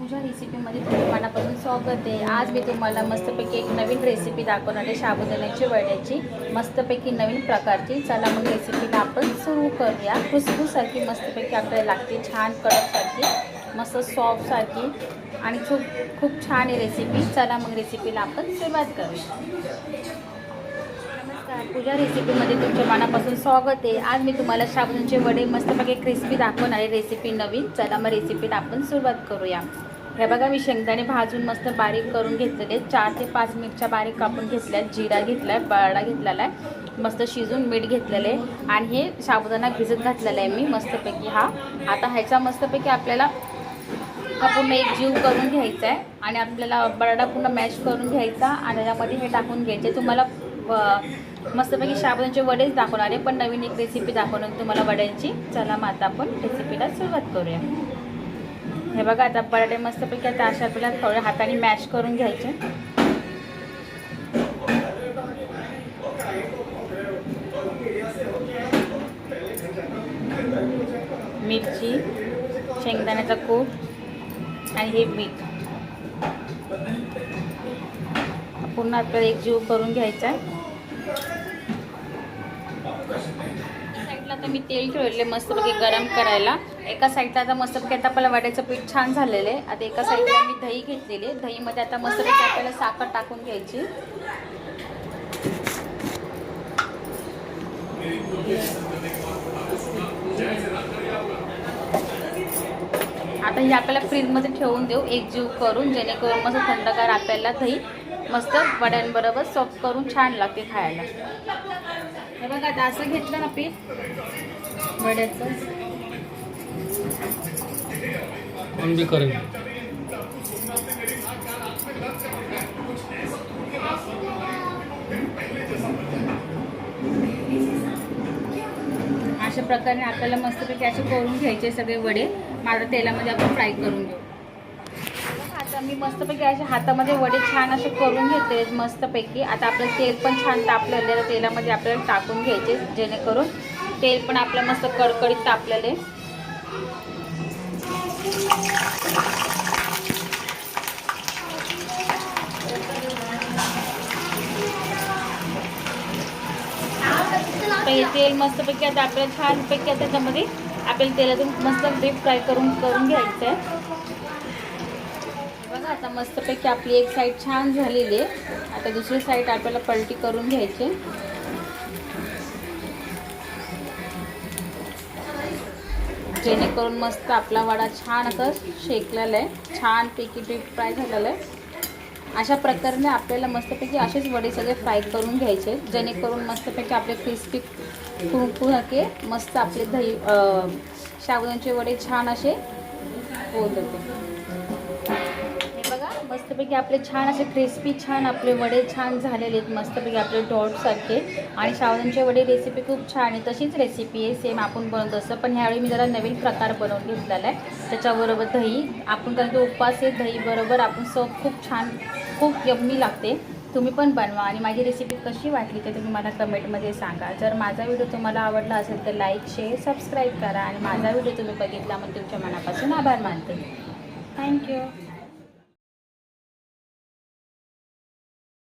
पूजा रेसिपीमध्ये तुमच्या मनापासून स्वागत आहे। आज मी तुम्हाला मस्तपैकी एक नवीन रेसिपी दाखवणार आहे, साबुदाण्याची वड्याची मस्तपैकी नवीन प्रकारची। चला मग रेसिपीला आपण सुरू करूया। खुसखुसारखी मस्तपैकी आपल्याला लागते, छान कडकसारखी, मस्त सॉफ्टसारखी आणि खूप छान आहे रेसिपी। चला मग रेसिपीला आपण सुरुवात करूया। पूजा रेसिपीमध्ये तुमच्या मनापासून स्वागत आहे। आज मी तुम्हाला साबुदाण्याचे वडे मस्तपैकी क्रिस्पी दाखवणार आहे, रेसिपी नवीन। चला मग रेसिपीला आपण सुरुवात करूया। हे बघा, मी शेंगदाणे भाजून मस्त बारीक करून घेतलेले, 4 ते 5 मिरच्या बारीक कापून घेतल्या, जिरा घेतलाय, बटाटा घेतलेला आहे, मस्त शिजून मीठ घेतलेले आणि हे साबुदाणा भिजत घातलेला आहे मी मस्तपैकी। आता ह्याचा मस्तपैकी आपल्याला पूर्ण एक जीव करून घ्यायचा आहे आणि आपल्याला बटाटा पूर्ण मॅश करून घ्यायचा आणि त्याच्यामध्ये हे टाकून घ्यायचे। तुम्हाला मस्तपैकी साबुदाण्याचे वडेच दाखवणार आहे, पण नवीन एक रेसिपी दाखवणार तुम्हाला वड्यांची। चला मग आता आपण रेसिपीला सुरुवात करूया। हे बघा, आता बटाटे मस्तपैकी आता अशा आपल्याला थोड्या हाताने मॅश करून घ्यायचे। मिरची, शेंगदाण्याचा कूट आणि हे मीठ पुन्हा आपल्याला एक जीव करून घ्यायचा आहे। साईडला आता मी तेल ठेवले मस्तपैकी गरम करायला। एका साईडला आता मस्तपैकी आता आपल्याला वड्याचं पीठ छान झालेलं आहे। आता एका साईडला मी दही घेतलेली आहे, दहीमध्ये आता मस्तपैकी आपल्याला साखर टाकून घ्यायची। आता हे आपल्याला फ्रीजमध्ये ठेवून देऊ एक जीव करून, जेणेकरून मस्त थंडगार आपल्याला दही मस्त वड्यांबरोबर सर्व करून छान लागते खायला। हे बघा, आता असं घेतलं ना पीठ वड्याचं, अशा प्रकारे आपल्याला मस्तपैकी असे करून घ्यायचे सगळे वडे। माझ्या तेलामध्ये आपण फ्राय करून घेऊ। आता मी मस्तपैकी अशा हातामध्ये वडे छान असे करून घेते मस्तपैकी। आता आपलं तेल पण छान तापलेलं, तेलामध्ये आपल्याला टाकून घ्यायचे, जेणेकरून तेल पण आपलं मस्त कडकडीत तापलेले। तेल मस्तपैकी आता आपल्याला छानपैकी आता त्याच्यामध्ये आपल्याला तेलातून मस्त डीप फ्राय करून घ्यायचं आहे। बघा, आता मस्तपैकी आपली एक साईड छान झालेली आहे। आता दुसरी साईड आपल्याला पलटी करून घ्यायची, जेणेकरून मस्त आपला वडा छान असं शेकलेला आहे, छानपैकी डीप फ्राय झालेला आहे। अशा प्रकारे आपल्याला मस्तपैकी असेच वडे सगळे फ्राय करून घ्यायचे, जेणेकरून मस्तपैकी आपले क्रिस्पी कुरकुरे मस्त आपले दही साबुदाण्याचे वडे छान असे होत होते। हे बघा, मस्तपैकी आपले छान असे क्रिस्पी छान आपले वडे छान झालेले आहेत, मस्तपैकी आपले डॉटसारखे। आणि साबुदाण्याचे वडे रेसिपी खूप छान आहे, तशीच रेसिपी आहे सेम आपण बनवत असतं, पण ह्यावेळी मी जरा नवीन प्रकार बनवून घेतलेला आहे। त्याच्याबरोबर दही आपण, कारण की उपवास आहे, दही बरोबर आपण खूप छान, खूप यम्मी लागते। तुम्ही पण बनवा आणि माझी रेसिपी कशी वाटली ते तुम्ही मला कमेंटमध्ये सांगा। जर माझा व्हिडिओ तुम्हाला आवडला असेल तर लाईक, शेअर, सबस्क्राईब करा आणि माझा व्हिडिओ तुम्ही बघितला म्हणून तुमच्या मनापासून आभार मानते। थँक्यू।